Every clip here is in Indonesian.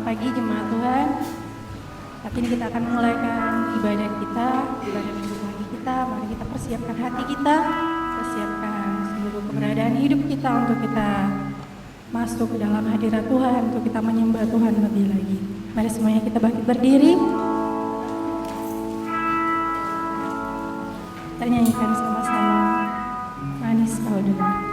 pagi jemaat Tuhan. Saat ini kita akan memulaikan ibadah kita, ibadah minggu pagi kita. Mari kita persiapkan hati kita, persiapkan seluruh keberadaan hidup kita untuk kita masuk ke dalam hadirat Tuhan, untuk kita menyembah Tuhan lebih lagi. Mari semuanya kita bangkit berdiri. Kita nyanyikan sama-sama Manis Kau Dengar.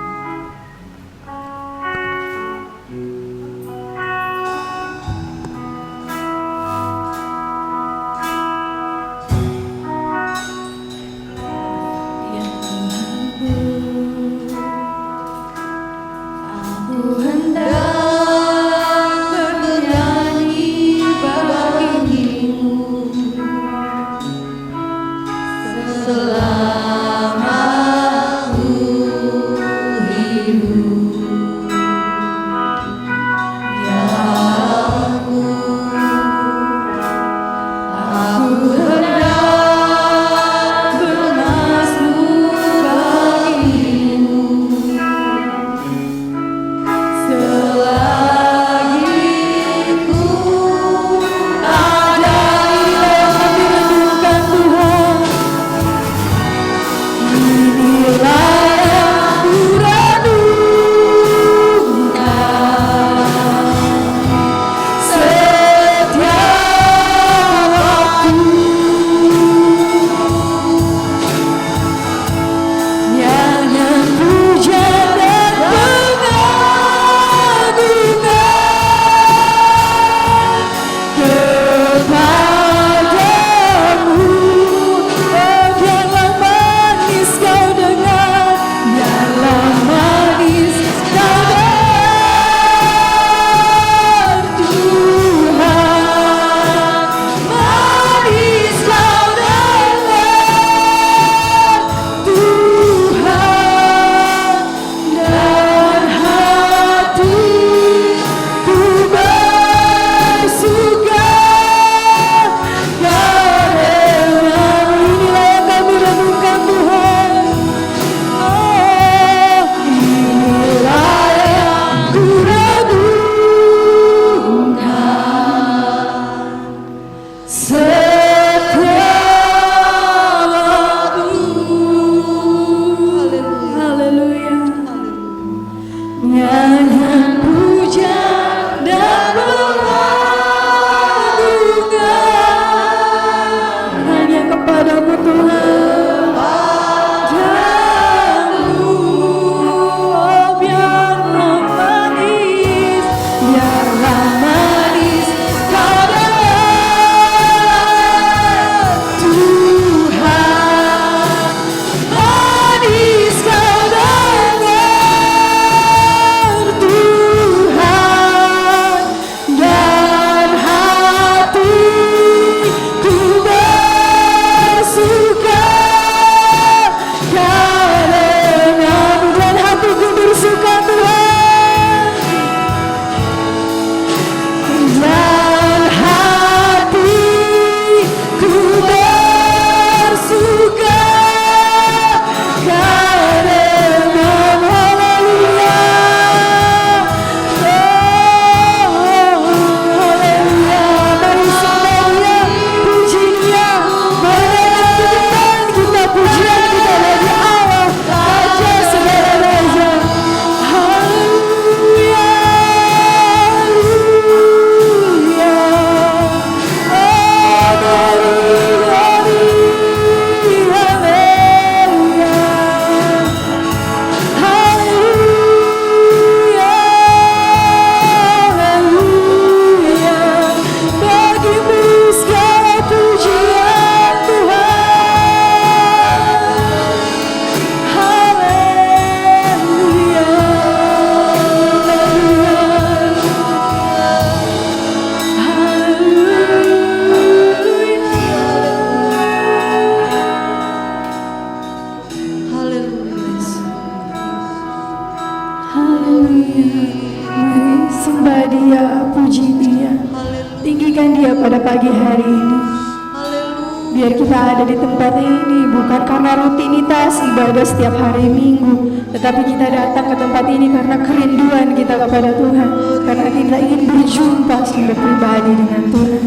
Biar kita ada di tempat ini bukan karena rutinitas ibadah setiap hari Minggu, tetapi kita datang ke tempat ini karena kerinduan kita kepada Tuhan, karena kita ingin berjumpa secara pribadi dengan Tuhan.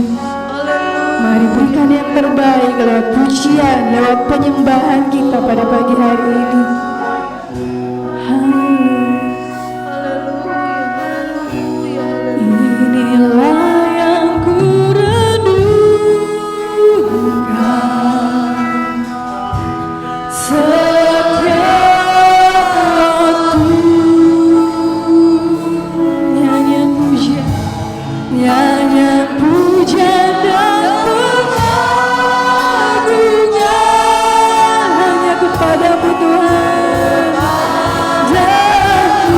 Mari berikan yang terbaik lewat pujian, lewat penyembahan kita pada pagi hari ini. Inilah yang kurindukan, setiap waktu nyanyian pujian, nyanyian pujian dan pengagungan hanya kepadamu Tuhan. Dan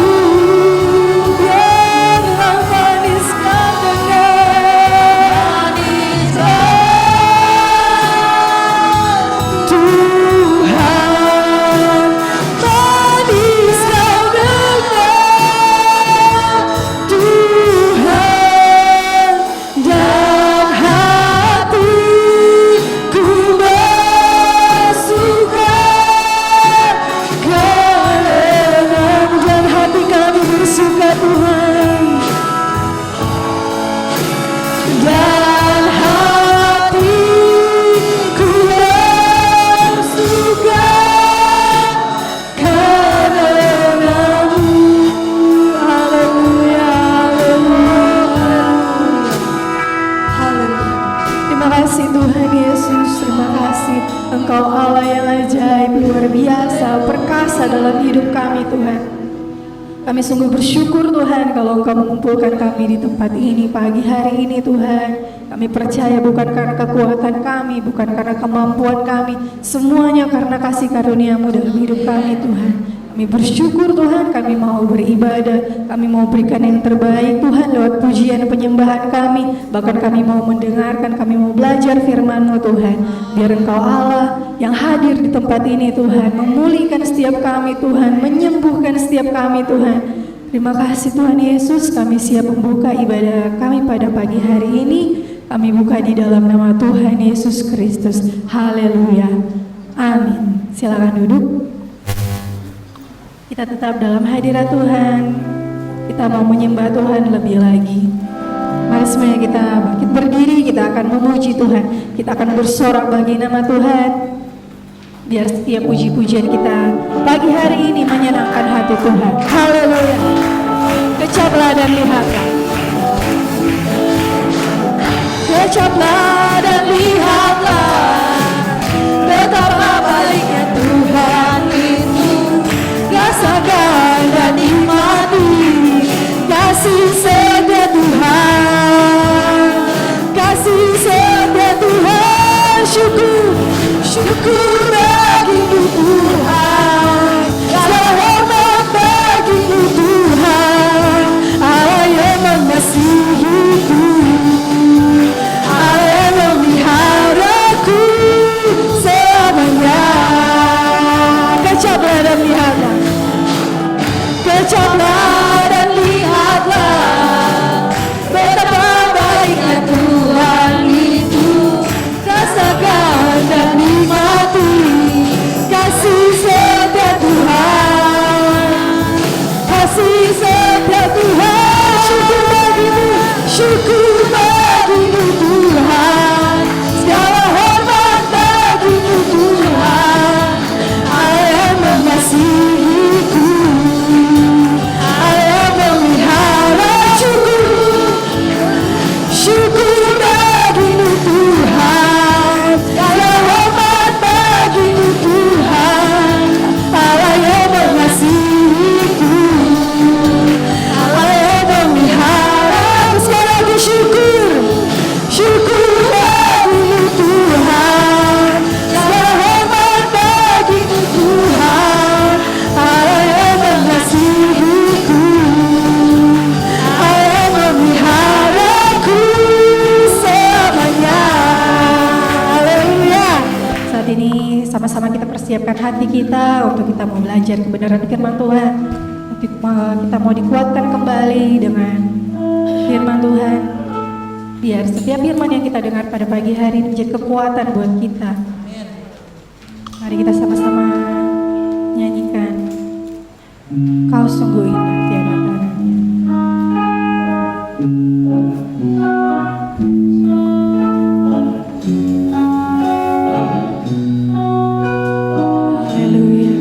biarlah maniskan dengan Tuhan, maniskan dengan Tuhan, dan hatiku bersuka karenamu, dan hati kami bersuka Tuhan, dan hatiku bersuka karenamu. Haleluya, haleluya. Terima kasih Tuhan Yesus, terima kasih Engkau Allah yang ajaib, luar biasa, perkasa dalam hidup kami Tuhan. Kami sungguh bersyukur Tuhan kalau Engkau mengumpulkan kami di tempat ini pagi hari ini Tuhan. Kami percaya bukan karena kekuatan kami, bukan karena kemampuan kami, semuanya karena kasih karunia-Mu dalam hidup kami Tuhan. Kami bersyukur Tuhan, kami mau beribadah, kami mau berikan yang terbaik Tuhan lewat pujian penyembahan kami, bahkan kami mau mendengarkan, kami mau belajar firman-Mu Tuhan. Biar Engkau Allah yang hadir di tempat ini Tuhan, memulihkan setiap kami Tuhan, menyembuhkan setiap kami Tuhan. Terima kasih Tuhan Yesus, kami siap membuka ibadah kami pada pagi hari ini. Kami buka di dalam nama Tuhan Yesus Kristus. Haleluya, amin. Silakan duduk. Kita tetap dalam hadirat Tuhan. Kita mau menyembah Tuhan lebih lagi. Mari semuanya kita bangkit berdiri. Kita akan memuji Tuhan. Kita akan bersorak bagi nama Tuhan. Biar setiap puji-pujian kita pagi hari ini menyenangkan hati Tuhan. Haleluya. Kecaplah dan lihatlah. Kecaplah dan lihatlah betapa baiknya Tuhan itu. Rasakan dan nikmati kasih setia Tuhan, kasih setia Tuhan. Syukur, syukur bagimu Tuhan, selamat bagimu Tuhan. Allah yang mengasihiku, Allah yang memeliharaku selamanya. Kecaplah dan lihatlah, kecaplah dan lihatlah betapa baiknya Tuhan itu. Rasakan dan nikmati kasih setia Tuhan, kasih setia Tuhan. Syukur bagimu, syukur bagimu Tuhan, segala hormat bagimu Tuhan. Allah yang mengasihiku, Allah yang memelihara. Syukur bagimu Tuhan, segala hormat bagimu Tuhan. Allah yang mengasihiku, Allah yang memelihara. Sekali lagi syukur, syukur bagimu Tuhan, segala hormat bagimu Tuhan. Allah yang mengasihiku, Allah yang memeliharaku selamanya. Haleluya. Saat ini sama-sama kita persiapkan hati kita untuk kita mau belajar kebenaran firman Tuhan. Kita mau dikuatkan kembali dengan firman Tuhan. Biar setiap firman yang kita dengar pada pagi hari ini menjadi kekuatan buat kita. Mari kita sama-sama nyanyikan Kau sungguh indah tiada taranya. Haleluya.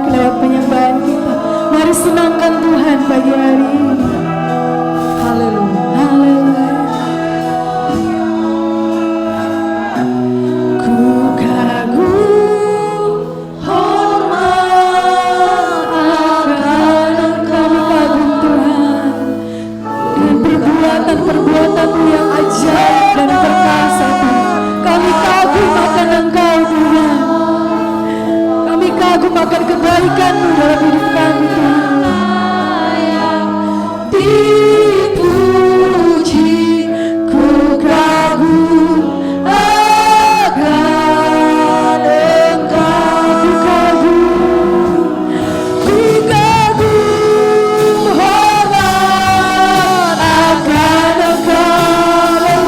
baik lewat penyembahan kita. Mari senangkan Tuhan pagi hari ini. Haleluya. Haleluya. Ku kagum hormat akan Engkau. Kagum Tuhan dengan perbuatan-perbuatan-Mu yang ajaib dan perkasa Tuhan. Kami kagum akan Engkau Tuhan. Kami kagum akan kebaikan-Mu dalam hidup kami Tuhan. Dipuji, ku kagum akan Engkau. Ku kagum hormat akan Engkau.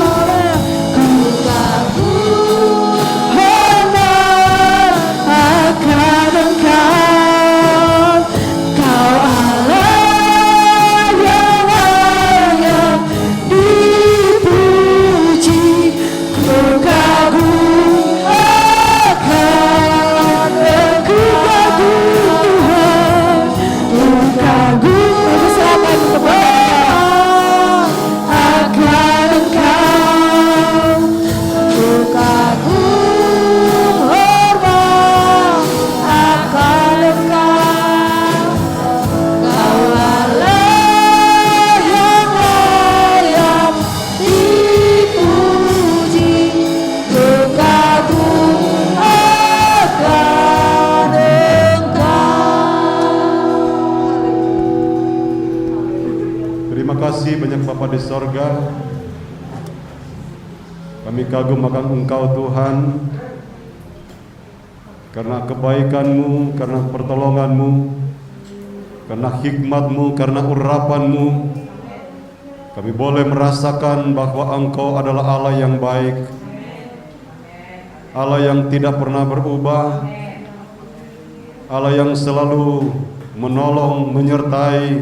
Ku kagum hormat akan Engkau. Kau Allah yang layak dipuji. Ku kagum akan Engkau. Ku kagum Tuhan. Ku kagum akan Engkau. Ku kagum hormat akan Engkau. Kau Allah yang layak dipuji. Ku kagum akan Engkau. Terima kasih banyak Bapa di sorga. Kami kagum akan Engkau Tuhan, karena kebaikan-Mu, karena pertolongan-Mu, karena hikmat-Mu, karena urapan-Mu. Kami boleh merasakan bahwa Engkau adalah Allah yang baik, Allah yang tidak pernah berubah, Allah yang selalu menolong, menyertai,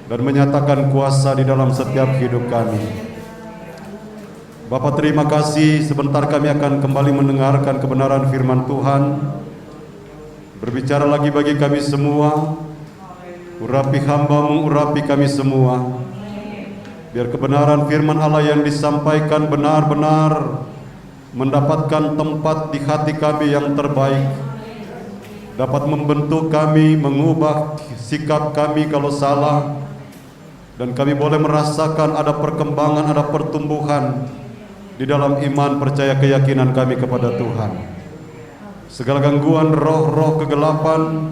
dan menyatakan kuasa di dalam setiap hidup kami. Bapa, terima kasih. Sebentar kami akan kembali mendengarkan kebenaran firman Tuhan. Berbicara lagi bagi kami semua. Urapi hamba-Mu, urapi kami semua. Biar kebenaran firman Allah yang disampaikan benar-benar mendapatkan tempat di hati kami yang terbaik, dapat membentuk kami, mengubah sikap kami kalau salah, dan kami boleh merasakan ada perkembangan, ada pertumbuhan di dalam iman, percaya, keyakinan kami kepada Tuhan. Segala gangguan roh-roh kegelapan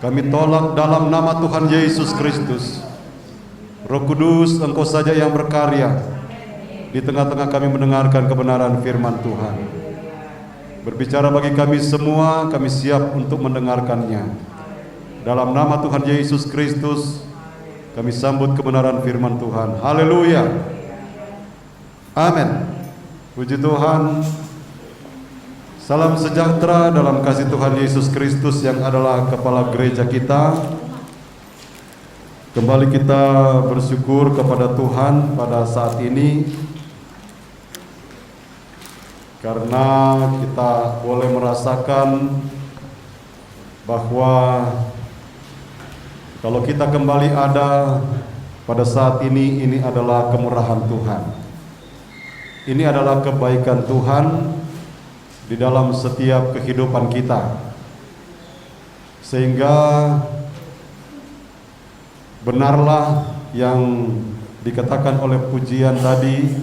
kami tolak dalam nama Tuhan Yesus Kristus. Roh Kudus, Engkau saja yang berkarya di tengah-tengah kami mendengarkan kebenaran firman Tuhan. Berbicara bagi kami semua, kami siap untuk mendengarkannya. Dalam nama Tuhan Yesus Kristus, kami sambut kebenaran firman Tuhan. Haleluya. Amin. Puji Tuhan. Salam sejahtera dalam kasih Tuhan Yesus Kristus yang adalah kepala gereja kita. Kembali kita bersyukur kepada Tuhan pada saat ini, karena kita boleh merasakan bahwa kalau kita kembali ada pada saat ini adalah kemurahan Tuhan. Ini adalah kebaikan Tuhan di dalam setiap kehidupan kita, sehingga benarlah yang dikatakan oleh pujian tadi,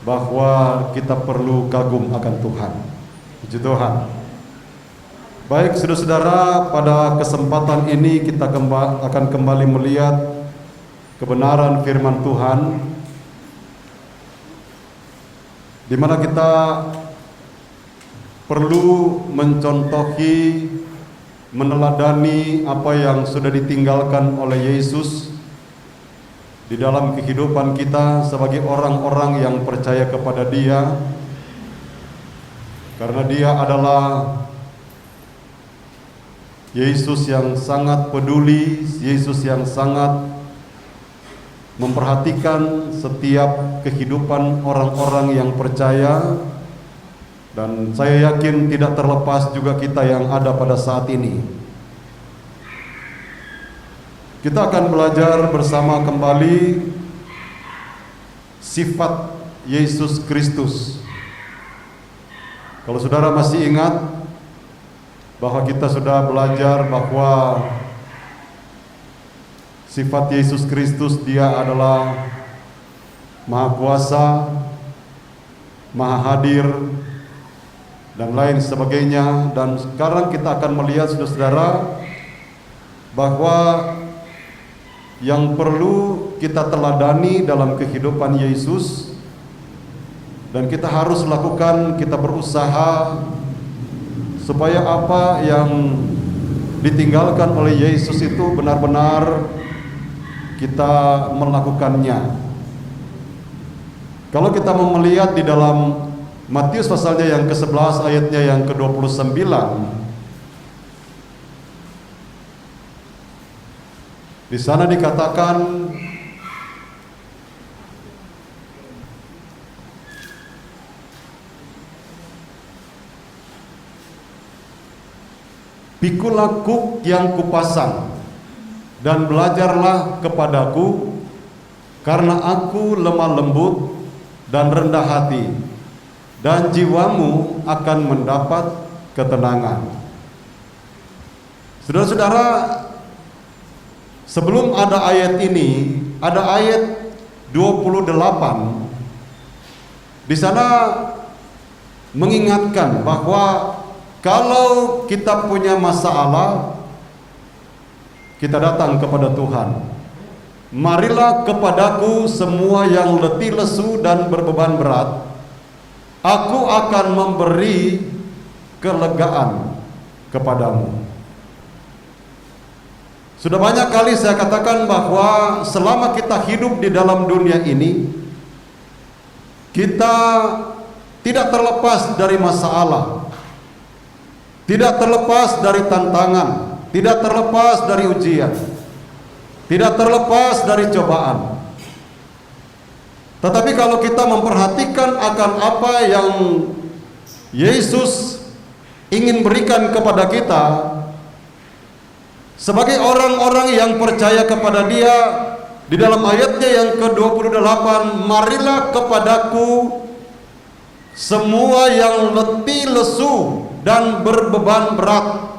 bahwa kita perlu kagum akan Tuhan. Puji Tuhan. Baik saudara-saudara, pada kesempatan ini kita akan kembali melihat kebenaran firman Tuhan, di mana kita perlu mencontohi, meneladani apa yang sudah ditinggalkan oleh Yesus di dalam kehidupan kita sebagai orang-orang yang percaya kepada Dia, karena Dia adalah Yesus yang sangat peduli, Yesus yang sangat memperhatikan setiap kehidupan orang-orang yang percaya, Dan saya yakin tidak terlepas juga kita yang ada pada saat ini. Kita akan belajar bersama kembali sifat Yesus Kristus. Kalau saudara masih ingat bahwa kita sudah belajar bahwa sifat Yesus Kristus, Dia adalah Maha Kuasa, Maha Hadir, dan lain sebagainya. Dan sekarang kita akan melihat, saudara-saudara, bahwa yang perlu kita teladani dalam kehidupan Yesus, dan kita harus lakukan, kita berusaha supaya apa yang ditinggalkan oleh Yesus itu benar-benar kita melakukannya. Kalau kita mau melihat di dalam Matius pasalnya yang ke-11 ayatnya yang ke-29, di sana dikatakan, "Pikulah kuk yang kupasang dan belajarlah kepadaku, karena aku lemah lembut dan rendah hati, dan jiwamu akan mendapat ketenangan." Saudara-saudara, sebelum ada ayat ini, ada ayat 28. Di sana mengingatkan bahwa kalau kita punya masalah, kita datang kepada Tuhan. "Marilah kepadaku semua yang letih lesu dan berbeban berat, aku akan memberi kelegaan kepadamu." Sudah banyak kali saya katakan bahwa selama kita hidup di dalam dunia ini, kita tidak terlepas dari masalah, tidak terlepas dari tantangan, tidak terlepas dari ujian, tidak terlepas dari cobaan. Tetapi kalau kita memperhatikan akan apa yang Yesus ingin berikan kepada kita sebagai orang-orang yang percaya kepada Dia, di dalam ayatnya yang ke-28, "Marilah kepadaku semua yang letih lesu dan berbeban berat,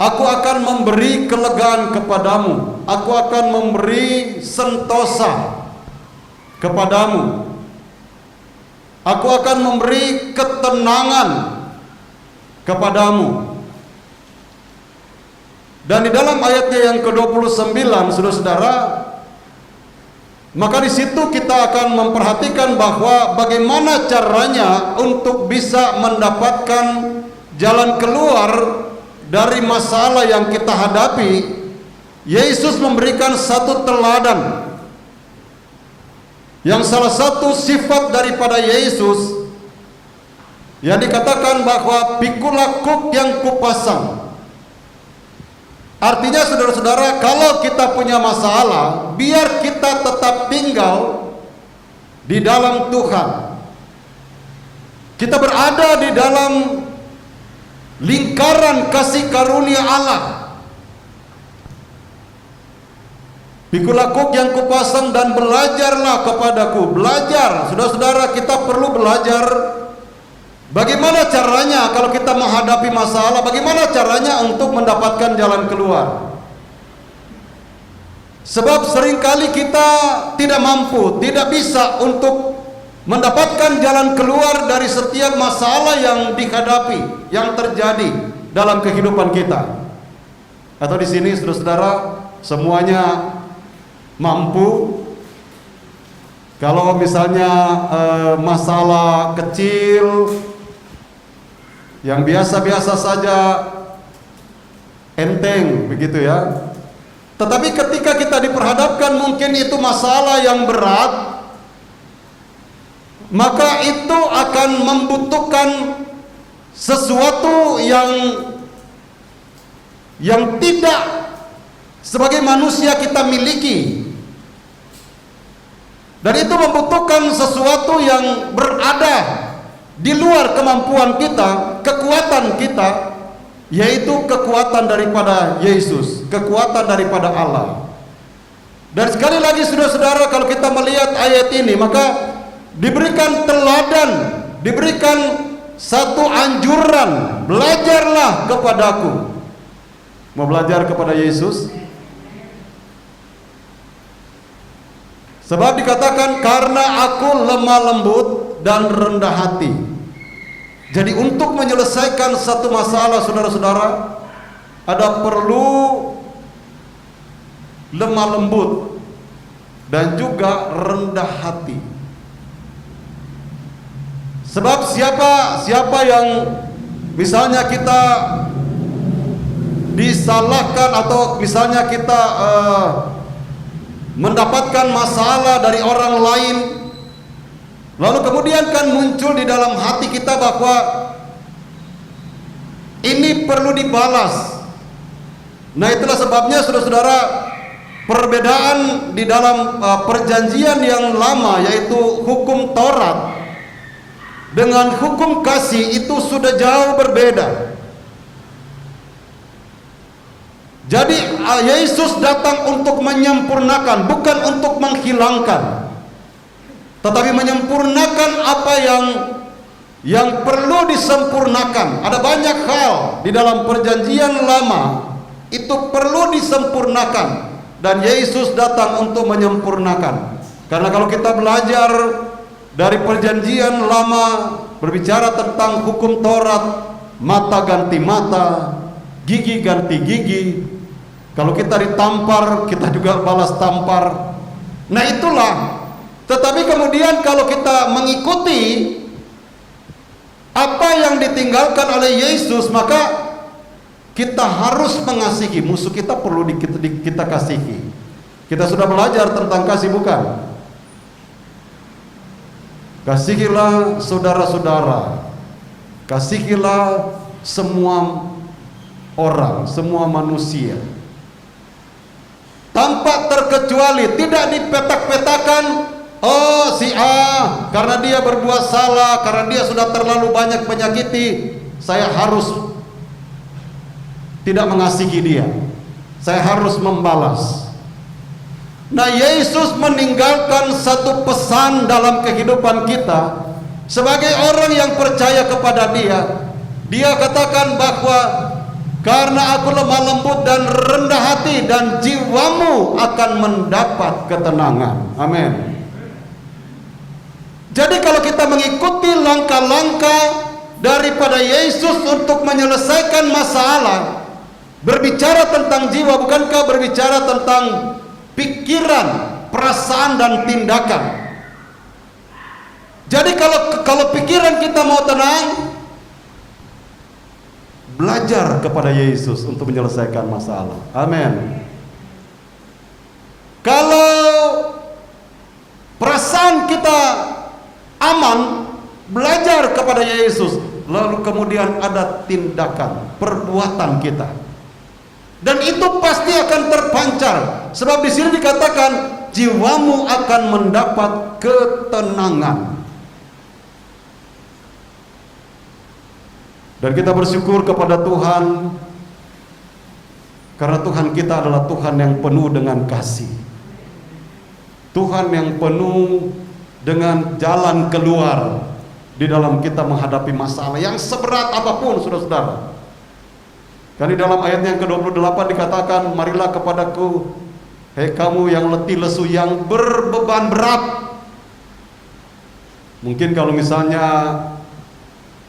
aku akan memberi kelegaan kepadamu, aku akan memberi sentosa kepadamu, aku akan memberi ketenangan kepadamu." Dan di dalam ayatnya yang ke-29, saudara-saudara, maka di situ kita akan memperhatikan bahwa bagaimana caranya untuk bisa mendapatkan jalan keluar dari masalah yang kita hadapi. Yesus memberikan satu teladan, yang salah satu sifat daripada Yesus yang dikatakan bahwa "Pikulah kuk yang kupasang." Artinya, saudara-saudara, kalau kita punya masalah, biar kita tetap tinggal di dalam Tuhan, kita berada di dalam lingkaran kasih karunia Allah. "Pikulah kuk yang kupasang dan belajarlah kepadaku." Belajar, saudara-saudara, kita perlu belajar bagaimana caranya kalau kita menghadapi masalah, bagaimana caranya untuk mendapatkan jalan keluar. Sebab seringkali kita tidak mampu, tidak bisa untuk mendapatkan jalan keluar dari setiap masalah yang dihadapi, yang terjadi dalam kehidupan kita. Atau di sini, saudara-saudara, semuanya mampu. Kalau misalnya masalah kecil yang biasa-biasa saja, enteng begitu ya. Tetapi ketika kita diperhadapkan mungkin itu masalah yang berat, maka itu akan membutuhkan sesuatu yang tidak sebagai manusia kita miliki. Dan itu membutuhkan sesuatu yang berada di luar kemampuan kita, kekuatan kita, yaitu kekuatan daripada Yesus, kekuatan daripada Allah. Dan sekali lagi saudara-saudara, kalau kita melihat ayat ini, maka diberikan teladan, diberikan satu anjuran, belajarlah kepadaku. Mau belajar kepada Yesus? Sebab dikatakan, karena aku lemah lembut dan rendah hati. Jadi untuk menyelesaikan satu masalah saudara-saudara, ada perlu lemah lembut dan juga rendah hati. Sebab siapa yang misalnya kita disalahkan atau misalnya kita mendapatkan masalah dari orang lain, lalu kemudian kan muncul di dalam hati kita bahwa ini perlu dibalas. Nah, itulah sebabnya saudara-saudara, perbedaan di dalam perjanjian yang lama, yaitu hukum Taurat dengan hukum kasih, itu sudah jauh berbeda. Jadi Yesus datang untuk menyempurnakan, bukan untuk menghilangkan, tetapi menyempurnakan apa yang perlu disempurnakan. Ada banyak hal di dalam perjanjian lama itu perlu disempurnakan, dan Yesus datang untuk menyempurnakan. Karena kalau kita belajar dari perjanjian lama, berbicara tentang hukum Taurat, mata ganti mata, gigi ganti gigi. Kalau kita ditampar, kita juga balas tampar. Nah, itulah. Tetapi kemudian kalau kita mengikuti apa yang ditinggalkan oleh Yesus, maka kita harus mengasihi musuh kita, perlu kita kasihi. Kita sudah belajar tentang kasih, bukan? Kasihilah saudara-saudara, kasihilah semua orang, semua manusia, tanpa terkecuali, tidak dipetak-petakan. Oh, si A, karena dia berbuat salah, karena dia sudah terlalu banyak menyakiti, saya harus tidak mengasihi dia, saya harus membalas. Nah, Yesus meninggalkan satu pesan dalam kehidupan kita sebagai orang yang percaya kepada Dia. Dia katakan bahwa karena aku lemah lembut dan rendah hati, dan jiwamu akan mendapat ketenangan. Amin. Jadi kalau kita mengikuti langkah-langkah daripada Yesus untuk menyelesaikan masalah, berbicara tentang jiwa, bukankah berbicara tentang pikiran, perasaan, dan tindakan? Jadi kalau pikiran kita mau tenang, belajar kepada Yesus untuk menyelesaikan masalah. Amin. Kalau perasaan kita aman, belajar kepada Yesus, lalu kemudian ada tindakan, perbuatan kita, dan itu pasti akan terpancar. Sebab di sini dikatakan jiwamu akan mendapat ketenangan. Dan kita bersyukur kepada Tuhan, karena Tuhan kita adalah Tuhan yang penuh dengan kasih, Tuhan yang penuh dengan jalan keluar di dalam kita menghadapi masalah yang seberat apapun, saudara-saudara. Karena di dalam ayat yang ke-28 dikatakan, marilah kepadaku, hei kamu yang letih lesu, yang berbeban berat. Mungkin kalau misalnya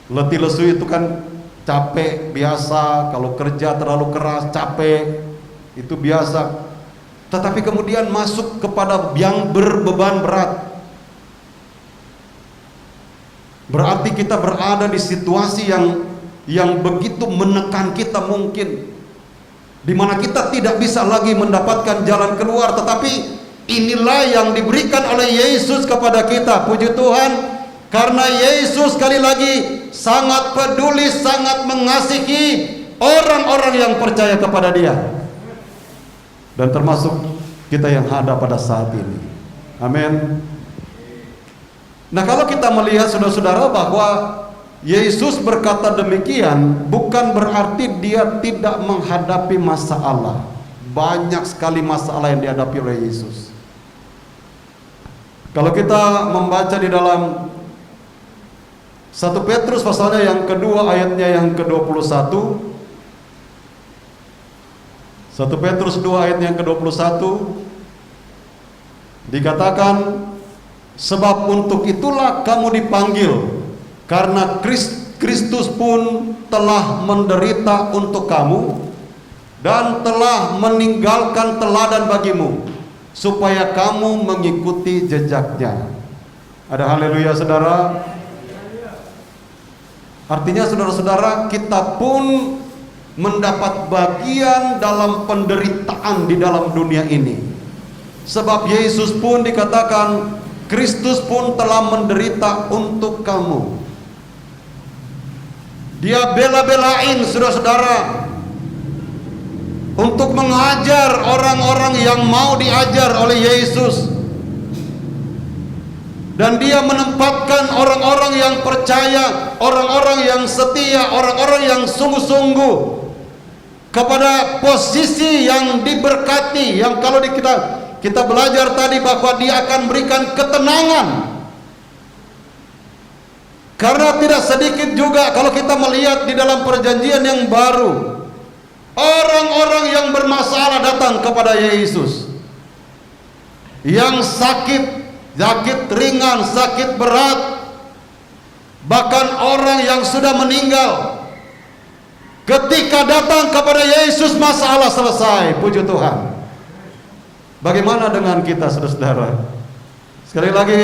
letih lesu itu kan capek biasa, kalau kerja terlalu keras capek, itu biasa. Tetapi kemudian masuk kepada yang berbeban berat, berarti kita berada di situasi yang begitu menekan kita, mungkin di mana kita tidak bisa lagi mendapatkan jalan keluar. Tetapi inilah yang diberikan oleh Yesus kepada kita. Puji Tuhan, karena Yesus sekali lagi sangat peduli, sangat mengasihi orang-orang yang percaya kepada Dia, dan termasuk kita yang ada pada saat ini. Amin. Nah, kalau kita melihat saudara-saudara bahwa Yesus berkata demikian, bukan berarti dia tidak menghadapi masalah. Banyak sekali masalah yang dihadapi oleh Yesus. Kalau kita membaca di dalam 1 Petrus pasalnya yang kedua ayatnya yang ke-21, 1 Petrus 2 ayatnya yang ke-21 dikatakan, sebab untuk itulah kamu dipanggil, karena Kristus pun telah menderita untuk kamu dan telah meninggalkan teladan bagimu, supaya kamu mengikuti jejaknya. Ada haleluya saudara. Artinya saudara-saudara, kita pun mendapat bagian dalam penderitaan di dalam dunia ini. Sebab Yesus pun dikatakan, Kristus pun telah menderita untuk kamu. Dia bela-belain saudara-saudara untuk mengajar orang-orang yang mau diajar oleh Yesus. Dan dia menempatkan orang-orang yang percaya, orang-orang yang setia, orang-orang yang sungguh-sungguh kepada posisi yang diberkati, yang kalau kita belajar tadi bahwa dia akan berikan ketenangan. Karena tidak sedikit juga kalau kita melihat di dalam perjanjian yang baru, orang-orang yang bermasalah datang kepada Yesus, yang sakit ringan, sakit berat, bahkan orang yang sudah meninggal, ketika datang kepada Yesus masalah selesai. Puji Tuhan. Bagaimana dengan kita saudara-saudara? Sekali lagi,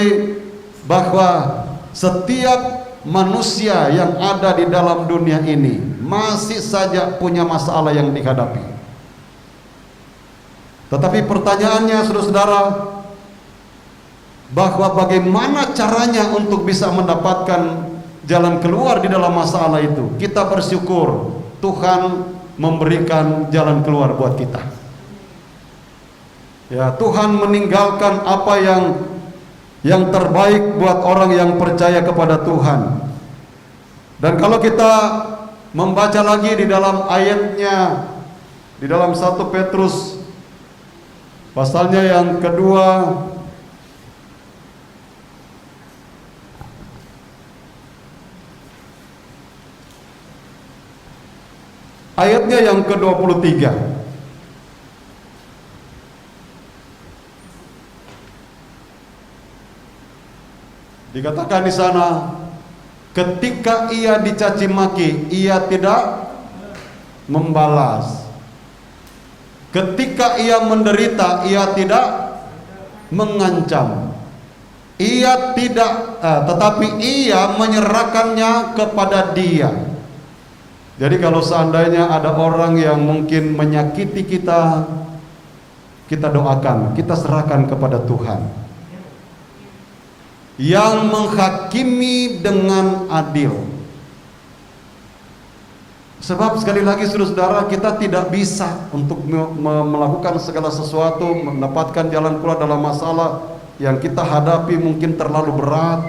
bahwa setiap manusia yang ada di dalam dunia ini masih saja punya masalah yang dihadapi. Tetapi pertanyaannya saudara-saudara, bahwa bagaimana caranya untuk bisa mendapatkan jalan keluar di dalam masalah itu. Kita bersyukur Tuhan memberikan jalan keluar buat kita. Ya, Tuhan meninggalkan apa yang terbaik buat orang yang percaya kepada Tuhan. Dan kalau kita membaca lagi di dalam ayatnya, di dalam 1 Petrus pasalnya yang kedua ayatnya yang ke-23, dikatakan di sana, ketika ia dicaci maki, ia tidak membalas. Ketika ia menderita, ia tidak mengancam. Ia tidak, tetapi ia menyerahkannya kepada Dia. Jadi kalau seandainya ada orang yang mungkin menyakiti kita, kita doakan, kita serahkan kepada Tuhan yang menghakimi dengan adil. Sebab sekali lagi saudara-saudara, kita tidak bisa untuk melakukan segala sesuatu, mendapatkan jalan keluar dalam masalah yang kita hadapi mungkin terlalu berat.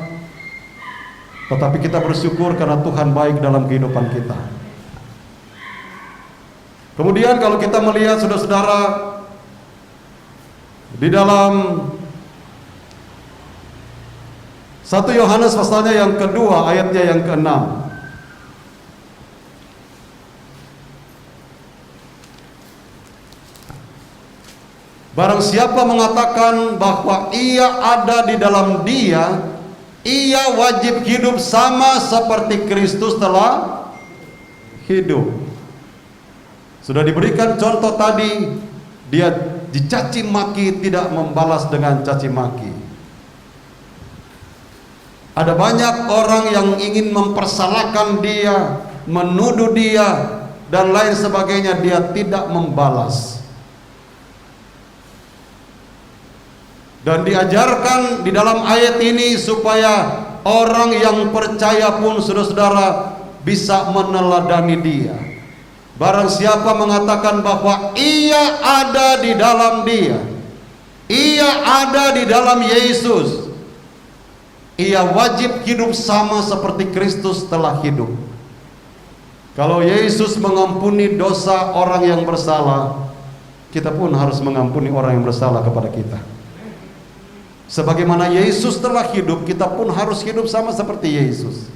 Tetapi kita bersyukur karena Tuhan baik dalam kehidupan kita. Kemudian kalau kita melihat saudara-saudara di dalam 1 Yohanes pasalnya yang kedua ayatnya yang ke-6, barang siapa mengatakan bahwa ia ada di dalam Dia, ia wajib hidup sama seperti Kristus telah hidup. Sudah diberikan contoh tadi, dia dicaci maki tidak membalas dengan caci maki. Ada banyak orang yang ingin mempersalahkan dia, menuduh dia dan lain sebagainya, dia tidak membalas. Dan diajarkan di dalam ayat ini supaya orang yang percaya pun saudara-saudara bisa meneladani dia. Barang siapa mengatakan bahwa ia ada di dalam Dia, ia ada di dalam Yesus, ia wajib hidup sama seperti Kristus telah hidup. Kalau Yesus mengampuni dosa orang yang bersalah, kita pun harus mengampuni orang yang bersalah kepada kita. Sebagaimana Yesus telah hidup, kita pun harus hidup sama seperti Yesus.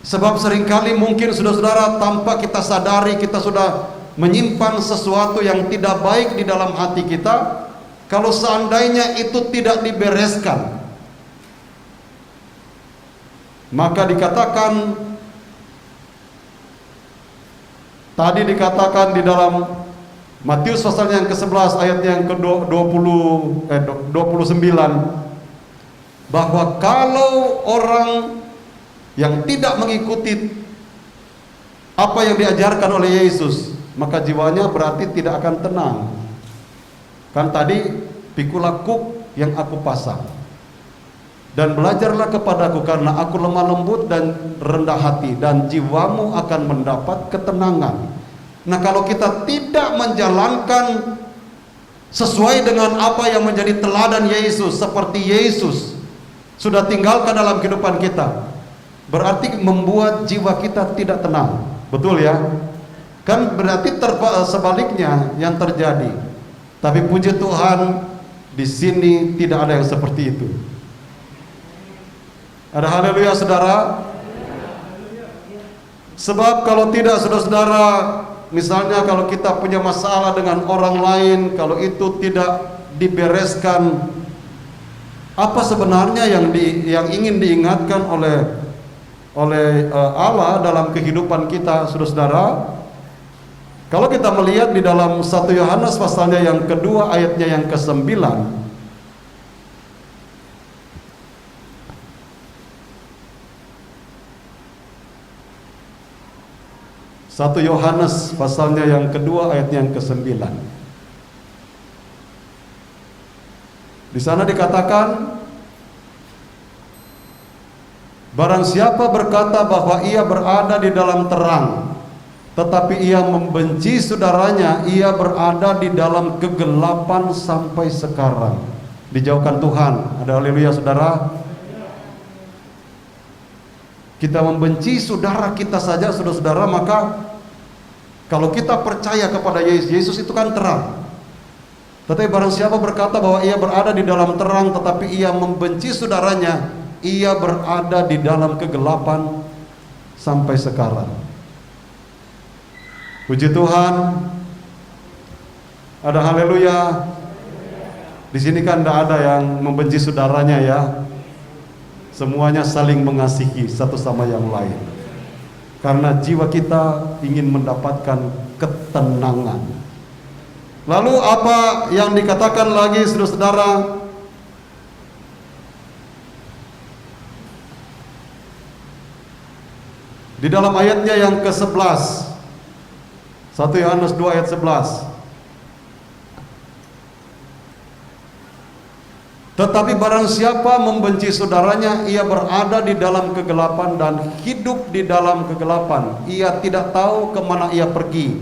Sebab seringkali mungkin saudara-saudara, tanpa kita sadari kita sudah menyimpan sesuatu yang tidak baik di dalam hati kita. Kalau seandainya itu tidak dibereskan, maka tadi dikatakan di dalam Matius pasal yang ke-11 ayat yang ke-29, bahwa kalau orang yang tidak mengikuti apa yang diajarkan oleh Yesus, maka jiwanya berarti tidak akan tenang. Kan tadi, pikulah kuk yang aku pasang, dan belajarlah kepadaku karena aku lemah lembut dan rendah hati, dan jiwamu akan mendapat ketenangan. Nah, kalau kita tidak menjalankan sesuai dengan apa yang menjadi teladan Yesus, seperti Yesus sudah tinggalkan dalam kehidupan kita, berarti membuat jiwa kita tidak tenang. Betul ya? Kan berarti sebaliknya yang terjadi. Tapi puji Tuhan, di sini tidak ada yang seperti itu. Ada haleluya saudara. Sebab kalau tidak saudara-saudara, misalnya kalau kita punya masalah dengan orang lain, kalau itu tidak dibereskan, apa sebenarnya yang ingin diingatkan oleh Allah dalam kehidupan kita, saudara-saudara? Kalau kita melihat di dalam 1 Yohanes pasalnya yang kedua ayatnya yang ke-9, 1 Yohanes pasalnya yang kedua ayat yang ke-9. Di sana dikatakan, barang siapa berkata bahwa ia berada di dalam terang, tetapi ia membenci saudaranya, ia berada di dalam kegelapan sampai sekarang. Dijauhkan Tuhan. Ada haleluya saudara. Kita membenci saudara kita saja, saudara-saudara, maka kalau kita percaya kepada Yesus, Yesus itu kan terang. Tetapi barang siapa berkata bahwa ia berada di dalam terang, tetapi ia membenci saudaranya, ia berada di dalam kegelapan sampai sekarang. Puji Tuhan. Ada haleluya. Di sini kan tidak ada yang membenci saudaranya ya. Semuanya saling mengasihi satu sama yang lain. Karena jiwa kita ingin mendapatkan ketenangan. Lalu apa yang dikatakan lagi saudara-saudara? Di dalam ayatnya yang ke-11, 1 Yohanes 2 ayat 11. Tetapi barang siapa membenci saudaranya, ia berada di dalam kegelapan dan hidup di dalam kegelapan. Ia tidak tahu kemana ia pergi,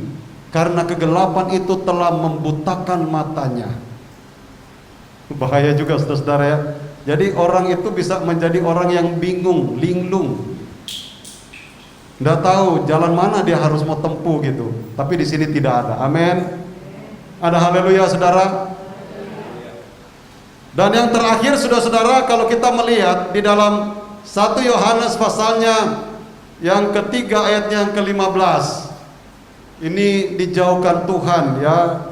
karena kegelapan itu telah membutakan matanya. Bahaya juga saudara-saudara ya. Jadi orang itu bisa menjadi orang yang bingung, linglung, tidak tahu jalan mana dia harus mau tempuh gitu. Tapi di sini tidak ada. Amin. Ada haleluya saudara. Dan yang terakhir saudara-saudara, kalau kita melihat di dalam 1 Yohanes pasalnya yang ketiga ayatnya yang ke-15, ini dijauhkan Tuhan ya.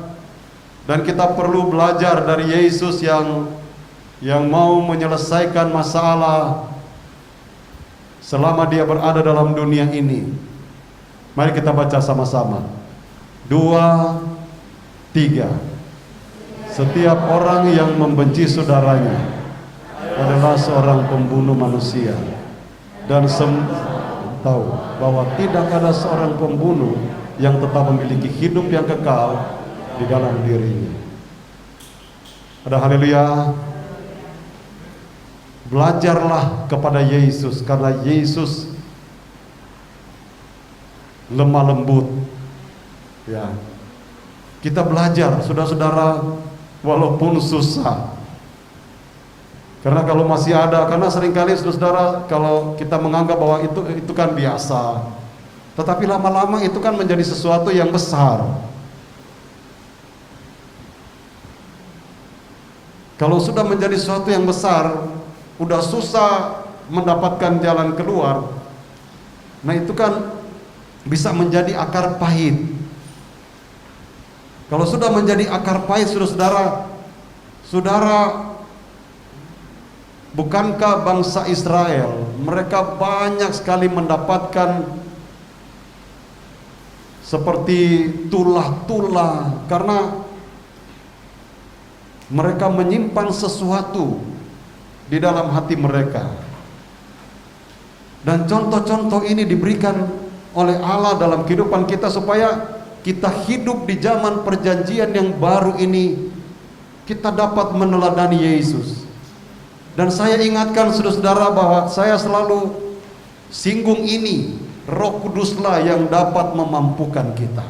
Dan kita perlu belajar dari Yesus yang mau menyelesaikan masalah selama dia berada dalam dunia ini. Mari kita baca sama-sama. 2, 3. Setiap orang yang membenci saudaranya adalah seorang pembunuh manusia, dan tahu bahwa tidak ada seorang pembunuh yang tetap memiliki hidup yang kekal di dalam dirinya. Ada haleluya. Belajarlah kepada Yesus, karena Yesus lemah lembut ya. Kita belajar saudara-saudara, walaupun susah, Karena kalau masih ada, karena seringkali saudara, kalau kita menganggap bahwa itu kan biasa, tetapi lama-lama itu kan menjadi sesuatu yang besar. Kalau sudah menjadi sesuatu yang besar, udah susah mendapatkan jalan keluar, nah itu kan bisa menjadi akar pahit. Kalau sudah menjadi akar pahit, saudara, bukankah bangsa Israel, mereka banyak sekali mendapatkan seperti tulah-tulah karena mereka menyimpan sesuatu di dalam hati mereka. Dan contoh-contoh ini diberikan oleh Allah dalam kehidupan kita supaya kita hidup di zaman perjanjian yang baru ini, kita dapat meneladani Yesus. Dan saya ingatkan saudara-saudara bahwa saya selalu singgung ini, Roh Kuduslah yang dapat memampukan kita.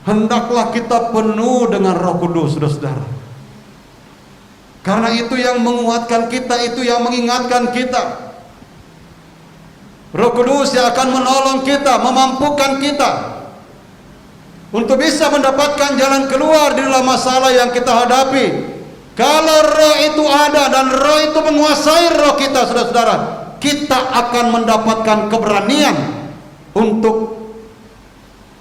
Hendaklah kita penuh dengan Roh Kudus, saudara-saudara. Karena itu yang menguatkan kita, itu yang mengingatkan kita. Roh Kudus yang akan menolong kita, memampukan kita untuk bisa mendapatkan jalan keluar di dalam masalah yang kita hadapi. Kalau Roh itu ada dan Roh itu menguasai roh kita, saudara-saudara, kita akan mendapatkan keberanian untuk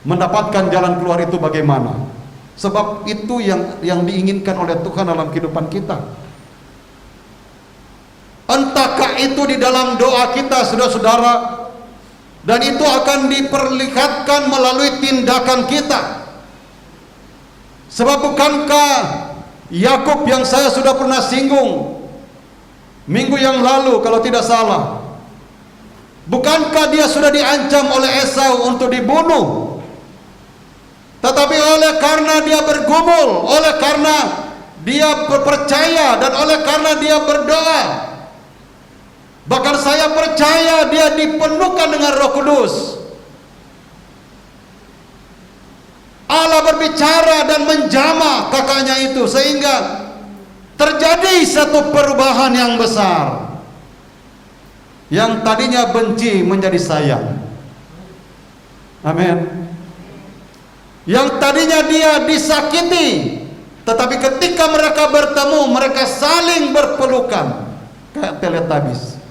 mendapatkan jalan keluar itu bagaimana. Sebab itu yang diinginkan oleh Tuhan dalam kehidupan kita. Entahkah itu di dalam doa kita, saudara-saudara, dan itu akan diperlihatkan melalui tindakan kita. Sebab bukankah Yakub yang saya sudah pernah singgung minggu yang lalu kalau tidak salah, bukankah dia sudah diancam oleh Esau untuk dibunuh? Tetapi oleh karena dia bergumul, oleh karena dia percaya, dan oleh karena dia berdoa, bahkan saya percaya dia dipenuhkan dengan Roh Kudus. Allah berbicara dan menjamah kakaknya itu sehingga terjadi satu perubahan yang besar. Yang tadinya benci menjadi sayang. Amin. Yang tadinya dia disakiti, tetapi ketika mereka bertemu, mereka saling berpelukan kayak Teletubbies.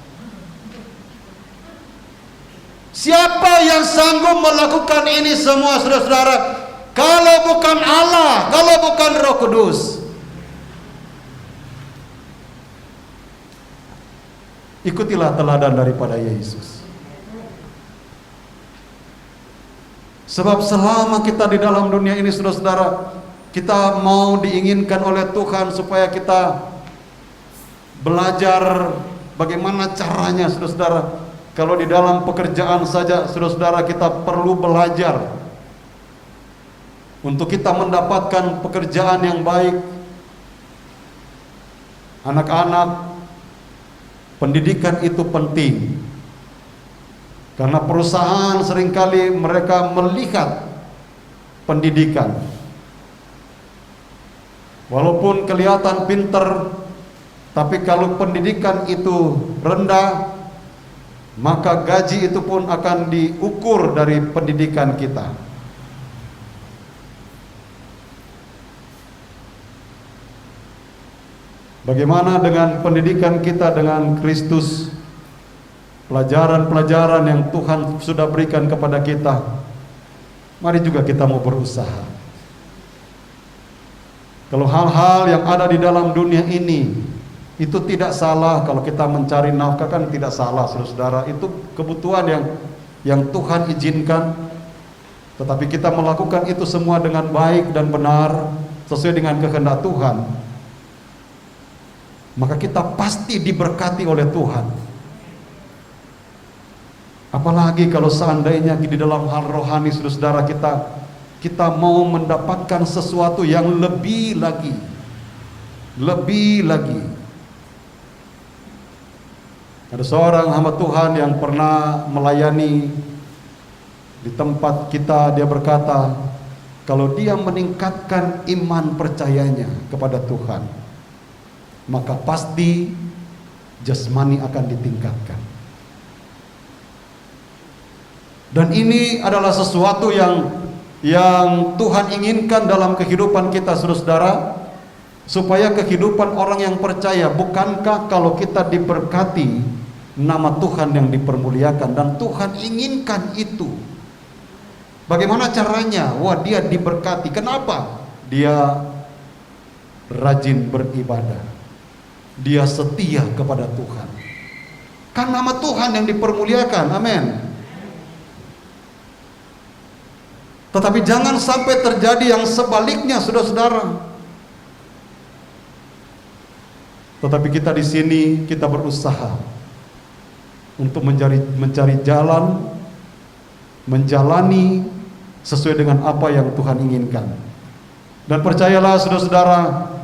Siapa yang sanggup melakukan ini semua, saudara-saudara, kalau bukan Allah, kalau bukan Roh Kudus? Ikutilah teladan daripada Yesus. Sebab selama kita di dalam dunia ini, saudara-saudara, kita mau diinginkan oleh Tuhan supaya kita belajar bagaimana caranya, saudara-saudara. Kalau di dalam pekerjaan saja, saudara-saudara, kita perlu belajar untuk kita mendapatkan pekerjaan yang baik. Anak-anak, pendidikan itu penting. Karena perusahaan seringkali mereka melihat pendidikan. Walaupun kelihatan pinter, tapi kalau pendidikan itu rendah, maka gaji itu pun akan diukur dari pendidikan kita. Bagaimana dengan pendidikan kita dengan Kristus? Pelajaran-pelajaran yang Tuhan sudah berikan kepada kita, mari juga kita mau berusaha. Kalau hal-hal yang ada di dalam dunia ini itu tidak salah, kalau kita mencari nafkah kan tidak salah, saudara-saudara. Itu kebutuhan yang Tuhan izinkan. Tetapi kita melakukan itu semua dengan baik dan benar sesuai dengan kehendak Tuhan, maka kita pasti diberkati oleh Tuhan. Apalagi kalau seandainya di dalam hal rohani, saudara-saudara, kita mau mendapatkan sesuatu yang lebih lagi. Ada seorang hamba Tuhan yang pernah melayani di tempat kita, dia berkata, kalau dia meningkatkan iman percayanya kepada Tuhan, maka pasti jasmani akan ditingkatkan. Dan ini adalah sesuatu yang Tuhan inginkan dalam kehidupan kita, saudara-saudara, supaya kehidupan orang yang percaya. Bukankah kalau kita diberkati, nama Tuhan yang dipermuliakan, dan Tuhan inginkan itu. Bagaimana caranya? Wah, dia diberkati. Kenapa? Dia rajin beribadah, dia setia kepada Tuhan. Kan nama Tuhan yang dipermuliakan. Amin. Tetapi jangan sampai terjadi yang sebaliknya, saudara-saudara. Tetapi kita di sini, kita berusaha untuk mencari jalan, menjalani sesuai dengan apa yang Tuhan inginkan. Dan percayalah, saudara-saudara,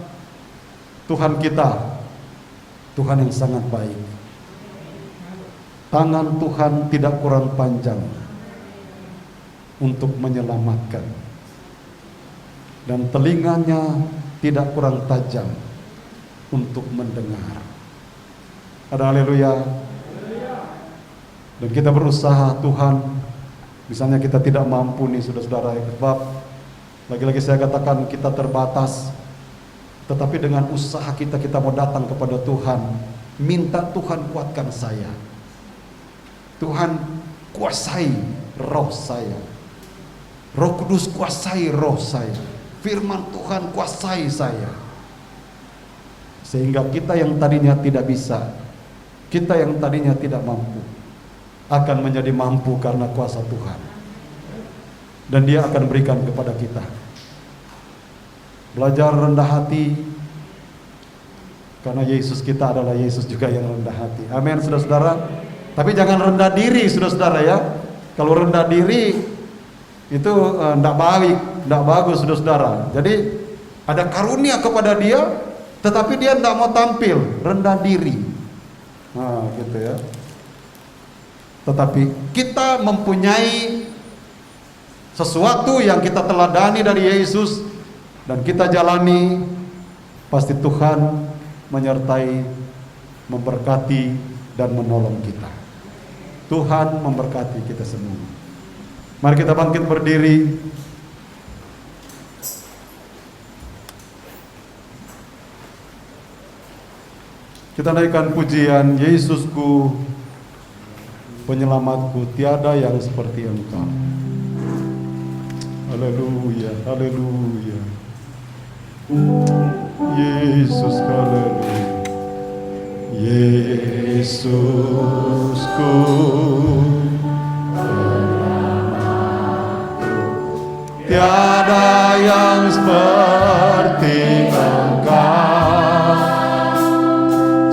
Tuhan kita, Tuhan yang sangat baik. Tangan Tuhan tidak kurang panjang untuk menyelamatkan, dan telinganya tidak kurang tajam untuk mendengar. Ada haleluya. Dan kita berusaha, Tuhan, misalnya kita tidak mampu nih, saudara-saudara, sebab lagi-lagi saya katakan kita terbatas. Tetapi dengan usaha kita mau datang kepada Tuhan, minta Tuhan kuatkan saya. Tuhan kuasai roh saya. Roh Kudus kuasai roh saya. Firman Tuhan kuasai saya. Sehingga kita yang tadinya tidak bisa, kita yang tadinya tidak mampu, akan menjadi mampu karena kuasa Tuhan. Dan Dia akan berikan kepada kita. Belajar rendah hati, karena Yesus kita adalah Yesus juga yang rendah hati. Amin, saudara-saudara. Tapi jangan rendah diri, saudara-saudara, ya. Kalau rendah diri itu tidak baik, tidak bagus, saudara-saudara. Jadi ada karunia kepada dia, tetapi dia tidak mau tampil, rendah diri. Nah, gitu ya. Tetapi kita mempunyai sesuatu yang kita teladani dari Yesus dan kita jalani, pasti Tuhan menyertai, memberkati, dan menolong kita. Tuhan memberkati kita semua. Mari kita bangkit berdiri. Kita naikkan pujian, Yesusku, penyelamatku, tiada yang seperti Engkau. Haleluya, haleluya. Yesus, haleluya. Yesusku, tiada yang seperti Engkau.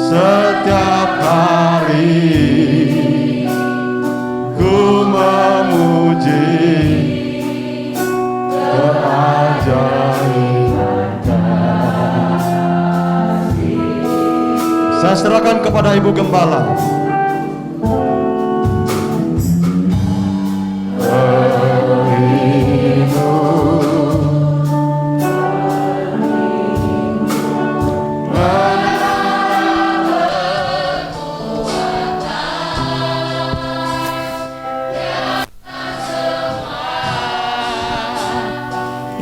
Setiap hari ku memuji keajaiban kasih. Saya serahkan kepada Ibu Gembala.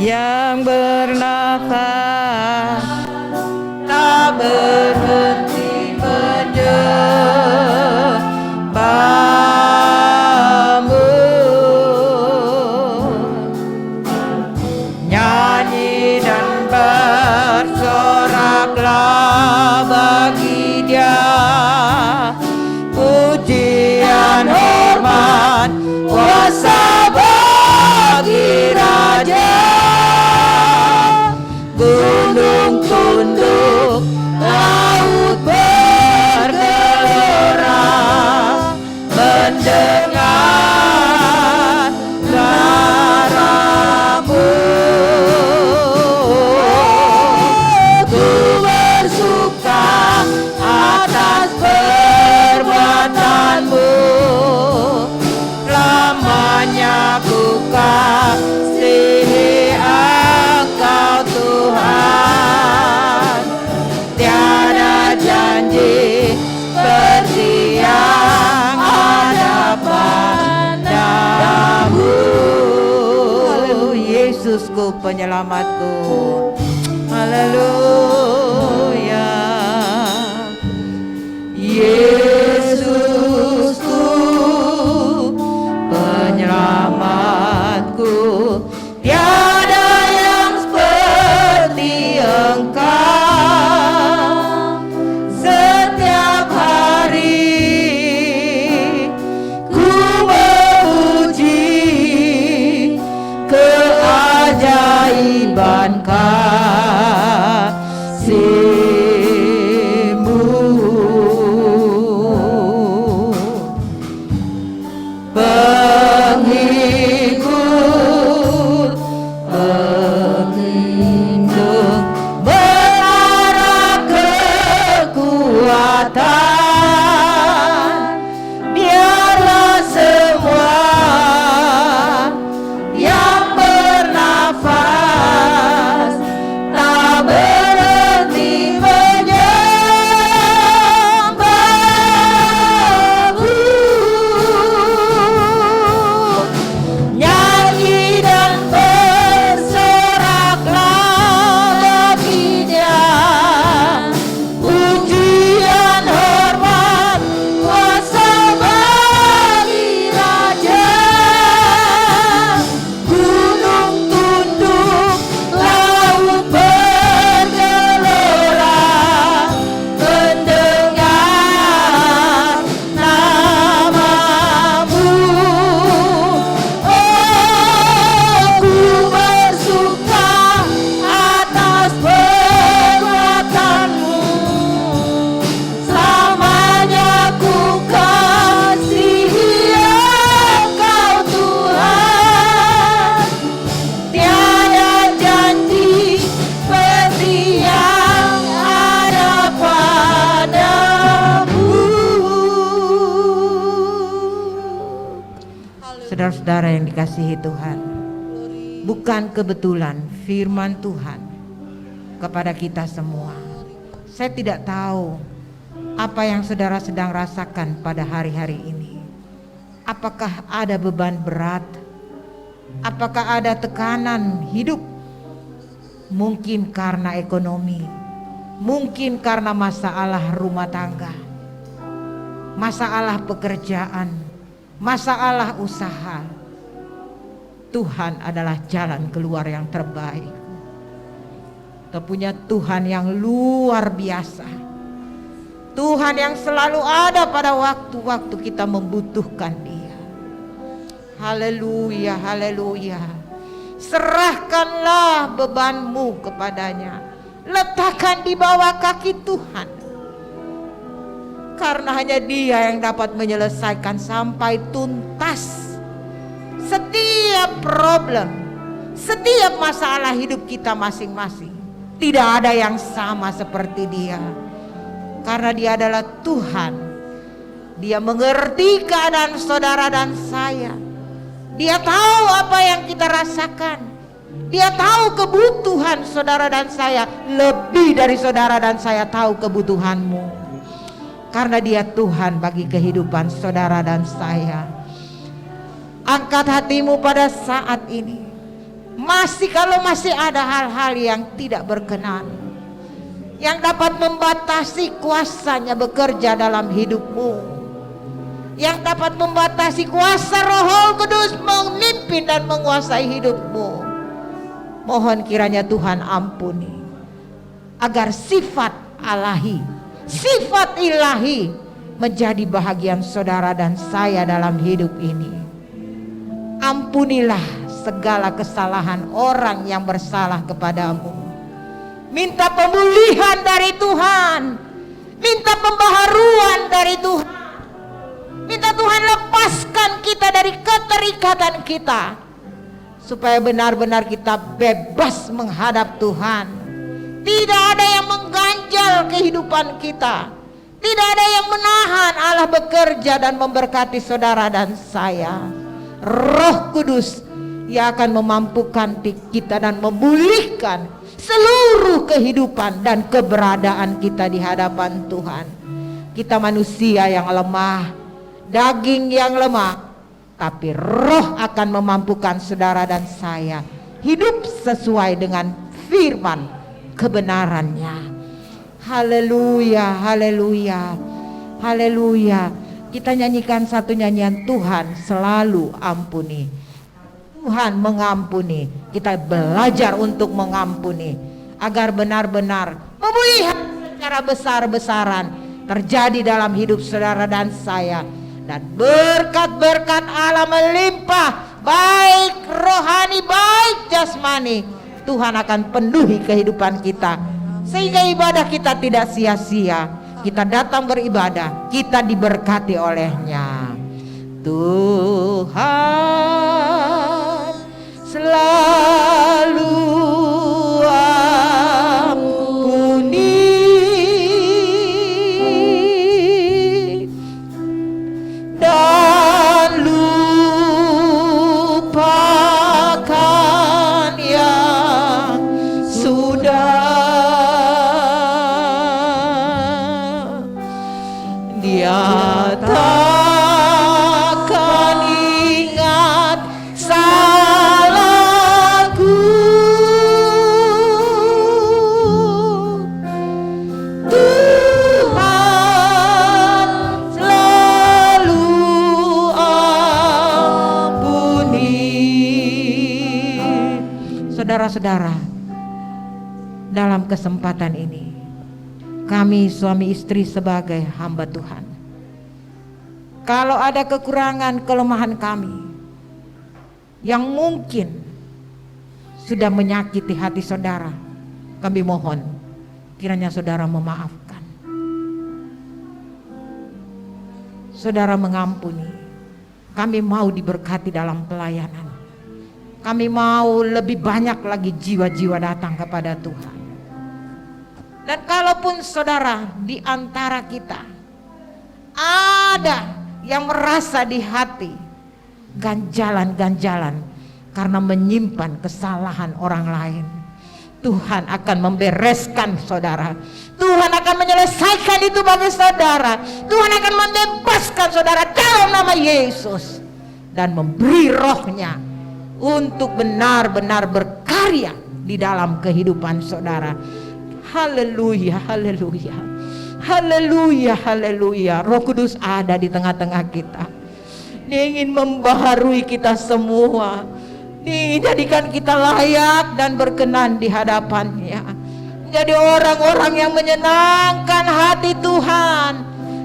Yang bernafas tak berhenti menyembah-Mu, nyanyi dan bersoraklah bagi Dia, pujian, hormat, kuasa bagi Raja. Gunung tunduk, laut bergelora, mendengar suara-Mu. Ku bersuka atas perbuatan-Mu, lamanya ku kasihi Yesusku penyelamatku. Haleluya. Yesusku penyelamatku, tiada yang seperti Engkau. Setiap hari ku memuji keajaiban kasih-Mu. Pengikut pelindung mengarah kekuatan, biarlah semua yang bernafas tak berhenti menyembah-Mu. Nyanyi dan bersoraklah baginya, pujian hormat kuasa bagi Raja. Gunung tunduk, laut bergelora, mendengar nama-Mu. Oh, ku bersuka atas perbuatan-Mu, selamanya ku kasihi Engkau Tuhan. Tiada janji seperti yang ada padamu. Saudara-saudara yang dikasihi Tuhan, bukan kebetulan firman Tuhan kepada kita semua. Saya tidak tahu apa yang saudara sedang rasakan pada hari-hari ini. Apakah ada beban berat? Apakah ada tekanan hidup? Mungkin karena ekonomi, mungkin karena masalah rumah tangga, masalah pekerjaan, masalah usaha. Tuhan adalah jalan keluar yang terbaik. Kita punya Tuhan yang luar biasa, Tuhan yang selalu ada pada waktu-waktu kita membutuhkan Dia. Haleluya, haleluya. Serahkanlah bebanmu kepadanya, letakkan di bawah kaki Tuhan, karena hanya Dia yang dapat menyelesaikan sampai tuntas setiap problem, setiap masalah hidup kita masing-masing. Tidak ada yang sama seperti Dia, karena Dia adalah Tuhan. Dia mengerti keadaan saudara dan saya. Dia tahu apa yang kita rasakan. Dia tahu kebutuhan saudara dan saya. Lebih dari saudara dan saya tahu kebutuhanmu, karena Dia Tuhan bagi kehidupan saudara dan saya. Angkat hatimu pada saat ini. Kalau masih ada hal-hal yang tidak berkenan, yang dapat membatasi kuasa-Nya bekerja dalam hidupmu, yang dapat membatasi kuasa Roh Kudus memimpin dan menguasai hidupmu, mohon kiranya Tuhan ampuni, agar sifat Allahi, sifat ilahi menjadi bahagian saudara dan saya dalam hidup ini. Ampunilah segala kesalahan orang yang bersalah kepadamu. Minta pemulihan dari Tuhan, minta pembaharuan dari Tuhan. Minta Tuhan lepaskan kita dari keterikatan kita, supaya benar-benar kita bebas menghadap Tuhan. Tidak ada yang mengganjal kehidupan kita, tidak ada yang menahan Allah bekerja dan memberkati saudara dan saya. Roh Kudus yang akan memampukan kita dan memulihkan seluruh kehidupan dan keberadaan kita di hadapan Tuhan. Kita manusia yang lemah, daging yang lemah, tapi Roh akan memampukan saudara dan saya hidup sesuai dengan firman kebenarannya. Haleluya, haleluya, haleluya. Kita nyanyikan satu nyanyian, Tuhan selalu ampuni. Tuhan mengampuni. Kita belajar untuk mengampuni agar benar-benar pemulihan secara besar-besaran terjadi dalam hidup saudara dan saya, dan berkat-berkat Allah melimpah, baik rohani baik jasmani. Tuhan akan penuhi kehidupan kita sehingga ibadah kita tidak sia-sia. Kita datang beribadah, kita diberkati olehnya. Tuhan selalu ampuni dan lupakan yang sudah. Dia takkan ingat salahku. Tuhan selalu ampuni. Saudara-saudara, dalam kesempatan ini kami suami istri sebagai hamba Tuhan, kalau ada kekurangan kelemahan kami yang mungkin sudah menyakiti hati saudara, kami mohon kiranya saudara memaafkan, saudara mengampuni. Kami mau diberkati dalam pelayanan, kami mau lebih banyak lagi jiwa-jiwa datang kepada Tuhan. Dan kalaupun saudara di antara kita ada yang merasa di hati ganjalan-ganjalan karena menyimpan kesalahan orang lain, Tuhan akan membereskan saudara. Tuhan akan menyelesaikan itu bagi saudara. Tuhan akan membebaskan saudara dalam nama Yesus, dan memberi rohnya untuk benar-benar berkarya di dalam kehidupan saudara. Haleluya, haleluya, haleluya, haleluya. Roh Kudus ada di tengah-tengah kita. Dia ingin membaharui kita semua. Dia ingin jadikan kita layak dan berkenan di hadapannya. Jadi orang-orang yang menyenangkan hati Tuhan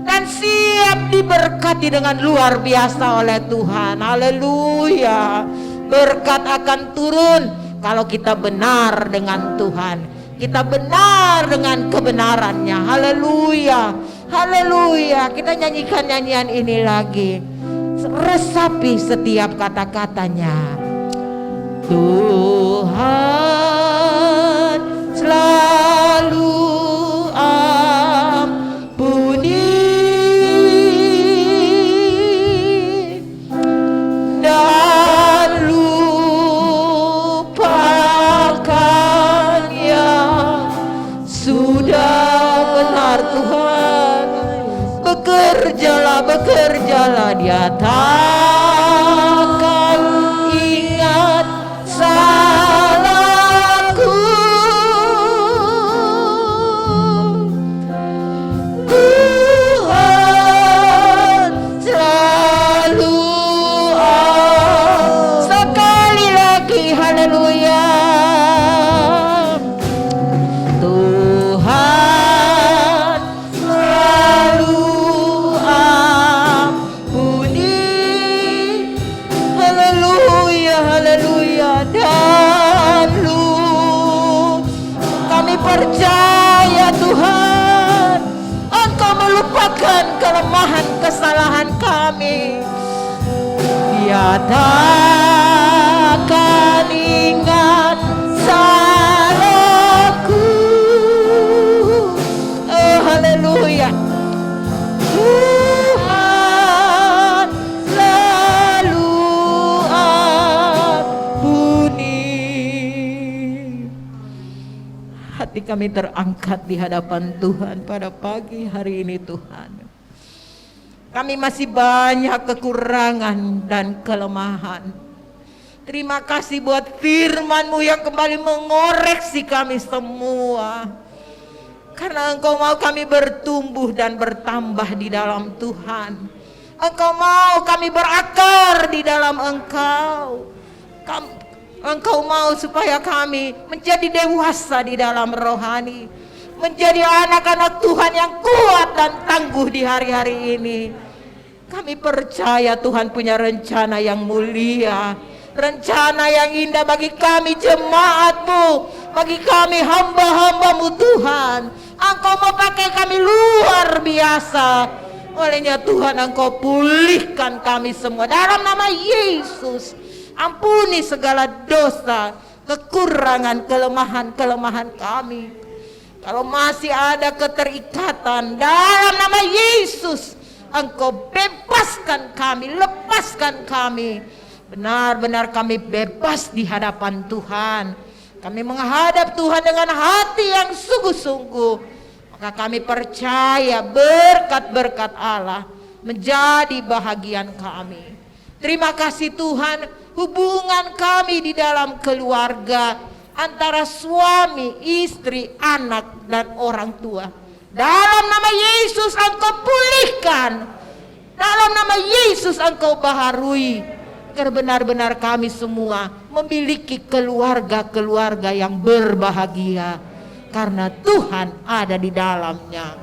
dan siap diberkati dengan luar biasa oleh Tuhan. Haleluya. Berkat akan turun kalau kita benar dengan Tuhan. Kita benar dengan kebenarannya. Haleluya, haleluya. Kita nyanyikan nyanyian ini lagi. Resapi setiap kata-katanya. Tuhan selalu ampuni dan lupakan yang sudah. Benar Tuhan, bekerjalah, bekerjalah. Dia takkan ingat salahku. Tuhan selalu sekali lagi, haleluya. Tuhan selalu ampuni, haleluya, haleluya. Dan kami percaya Tuhan, Engkau melupakan kelemahan kesalahan kami. Dia takkan ingat salahku. Oh haleluya. Tuhan selalu ampuni. Hati kami terangkat di hadapan Tuhan pada pagi hari ini Tuhan. Kami masih banyak kekurangan dan kelemahan. Terima kasih buat firman-Mu yang kembali mengoreksi kami semua. Karena Engkau mau kami bertumbuh dan bertambah di dalam Tuhan. Engkau mau kami berakar di dalam Engkau. Engkau mau supaya kami menjadi dewasa di dalam rohani. Menjadi anak-anak Tuhan yang kuat dan tangguh di hari-hari ini. Kami percaya Tuhan punya rencana yang mulia. Rencana yang indah bagi kami jemaat-Mu, bagi kami hamba-hamba-Mu Tuhan. Engkau mau pakai kami luar biasa. Olehnya Tuhan, Engkau pulihkan kami semua dalam nama Yesus. Ampuni segala dosa, kekurangan, kelemahan-kelemahan kami. Kalau masih ada keterikatan, dalam nama Yesus Engkau bebaskan kami, lepaskan kami. Benar-benar kami bebas di hadapan Tuhan. Kami menghadap Tuhan dengan hati yang sungguh-sungguh. Maka kami percaya berkat-berkat Allah menjadi bahagian kami. Terima kasih Tuhan, hubungan kami di dalam keluarga antara suami, istri, anak, dan orang tua. Dalam nama Yesus Engkau pulihkan. Dalam nama Yesus Engkau baharui. Agar benar-benar kami semua memiliki keluarga-keluarga yang berbahagia. Karena Tuhan ada di dalamnya.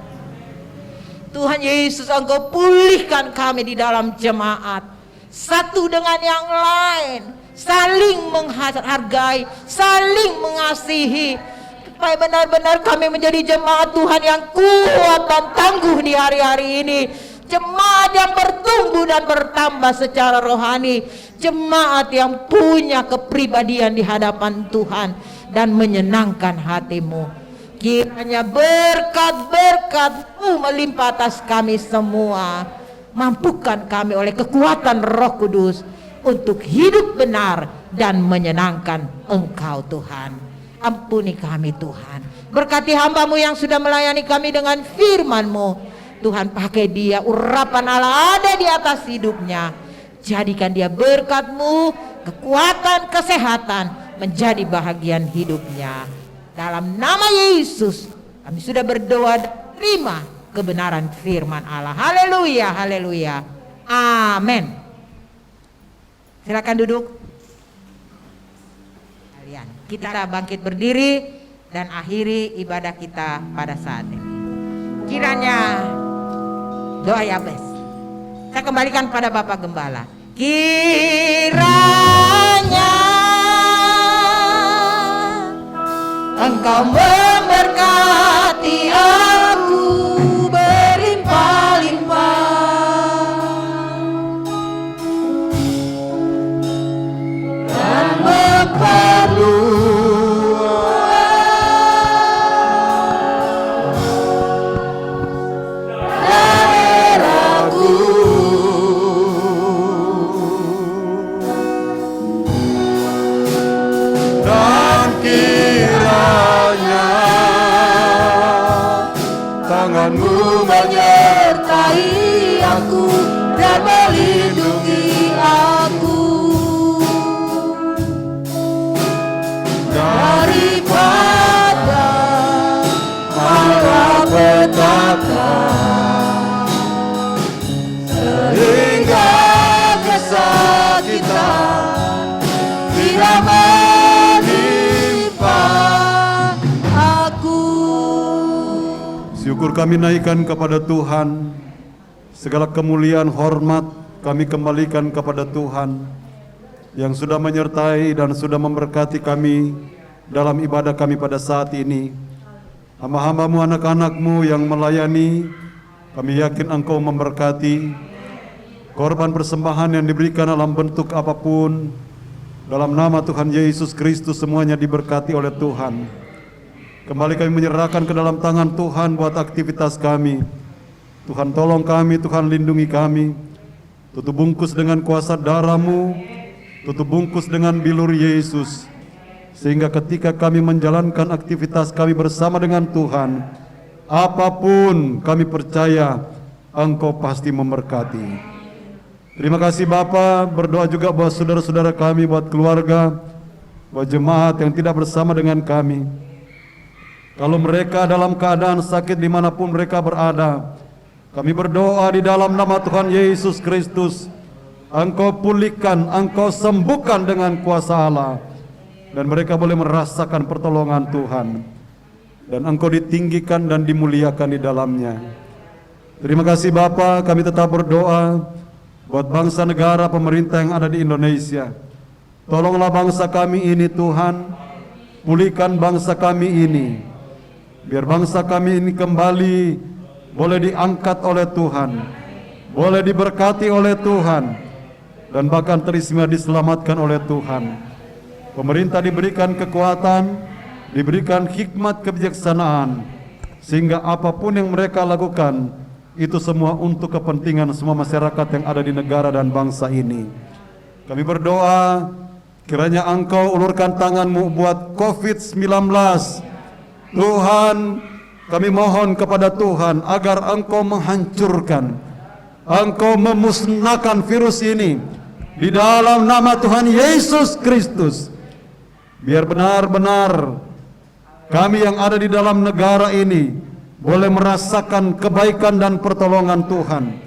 Tuhan Yesus, Engkau pulihkan kami di dalam jemaat. Satu dengan yang lain. Saling menghargai, saling mengasihi. Supaya benar-benar kami menjadi jemaat Tuhan yang kuat dan tangguh di hari-hari ini. Jemaat yang bertumbuh dan bertambah secara rohani. Jemaat yang punya kepribadian di hadapan Tuhan dan menyenangkan hati-Mu. Kiranya berkat-berkat-Mu melimpah atas kami semua. Mampukan kami oleh kekuatan Roh Kudus untuk hidup benar dan menyenangkan Engkau Tuhan. Ampuni kami Tuhan. Berkati hamba-Mu yang sudah melayani kami dengan firman-Mu. Tuhan, pakai dia, urapan Allah ada di atas hidupnya. Jadikan dia berkat-Mu, kekuatan, kesehatan menjadi bahagian hidupnya. Dalam nama Yesus kami sudah berdoa dan terima kebenaran firman Allah. Haleluya, haleluya. Amin. Silakan duduk. Kalian, kita bangkit berdiri dan akhiri ibadah kita pada saat ini. Kiranya doa Yabes saya kembalikan pada Bapak Gembala. Kiranya Engkau memberkati aku berlimpah-limpah dan menyertai aku dan melindungi aku daripada malapetaka, sehingga kesakitan tidak menimpa aku. Syukur kami naikkan kepada Tuhan. Segala kemuliaan hormat kami kembalikan kepada Tuhan yang sudah menyertai dan sudah memberkati kami dalam ibadah kami pada saat ini. Hamba-hamba-Mu, anak-anak-Mu yang melayani, kami yakin Engkau memberkati. Korban persembahan yang diberikan dalam bentuk apapun, dalam nama Tuhan Yesus Kristus semuanya diberkati oleh Tuhan. Kembali kami menyerahkan ke dalam tangan Tuhan buat aktivitas kami. Tuhan tolong kami, Tuhan lindungi kami. Tutup bungkus dengan kuasa darah-Mu, tutup bungkus dengan bilur Yesus, sehingga ketika kami menjalankan aktivitas kami bersama dengan Tuhan, apapun kami percaya Engkau pasti memberkati. Terima kasih Bapa, berdoa juga buat saudara-saudara kami, buat keluarga, buat jemaat yang tidak bersama dengan kami. Kalau mereka dalam keadaan sakit dimanapun mereka berada, kami berdoa di dalam nama Tuhan Yesus Kristus, Engkau pulihkan, Engkau sembuhkan dengan kuasa Allah, dan mereka boleh merasakan pertolongan Tuhan, dan Engkau ditinggikan dan dimuliakan di dalamnya. Terima kasih Bapa, kami tetap berdoa buat bangsa negara pemerintah yang ada di Indonesia. Tolonglah bangsa kami ini Tuhan, pulihkan bangsa kami ini, biar bangsa kami ini kembali boleh diangkat oleh Tuhan, boleh diberkati oleh Tuhan, dan bahkan teristimewa diselamatkan oleh Tuhan. Pemerintah diberikan kekuatan, diberikan hikmat kebijaksanaan, sehingga apapun yang mereka lakukan itu semua untuk kepentingan semua masyarakat yang ada di negara dan bangsa ini. Kami berdoa kiranya Engkau ulurkan tangan-Mu buat COVID-19. Tuhan, kami mohon kepada Tuhan agar Engkau menghancurkan, Engkau memusnahkan virus ini di dalam nama Tuhan Yesus Kristus. Biar benar-benar kami yang ada di dalam negara ini boleh merasakan kebaikan dan pertolongan Tuhan.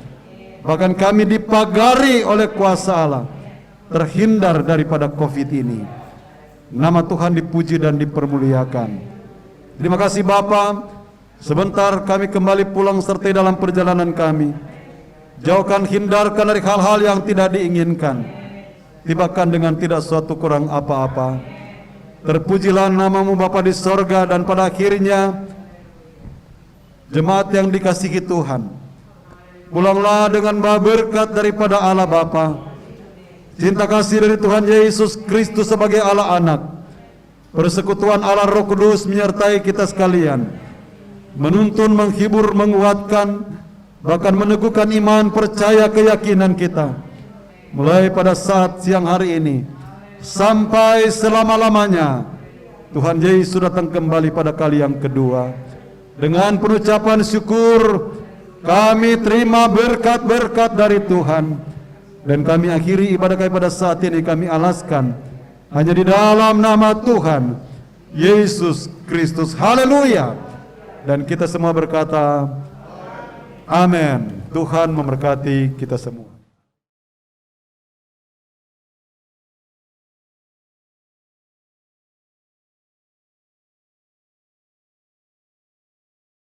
Bahkan kami dipagari oleh kuasa Allah, terhindar daripada COVID ini. Nama Tuhan dipuji dan dipermuliakan. Terima kasih Bapa. Sebentar kami kembali pulang serta dalam perjalanan kami. Jauhkan, hindarkan dari hal-hal yang tidak diinginkan. Tibakan dengan tidak suatu kurang apa-apa. Terpujilah nama-Mu Bapa di sorga, dan pada akhirnya jemaat yang dikasihi Tuhan, pulanglah dengan bawa berkat daripada Allah Bapa, cinta kasih dari Tuhan Yesus Kristus sebagai Allah Anak, persekutuan Allah Roh Kudus menyertai kita sekalian, menuntun, menghibur, menguatkan, bahkan meneguhkan iman, percaya, keyakinan kita, mulai pada saat siang hari ini sampai selama-lamanya. Tuhan Yesus datang kembali pada kali yang kedua. Dengan pengucapan syukur kami terima berkat-berkat dari Tuhan, dan kami akhiri ibadah kami pada saat ini. Kami alaskan hanya di dalam nama Tuhan Yesus Kristus. Haleluya. Dan kita semua berkata amin. Tuhan memberkati kita semua.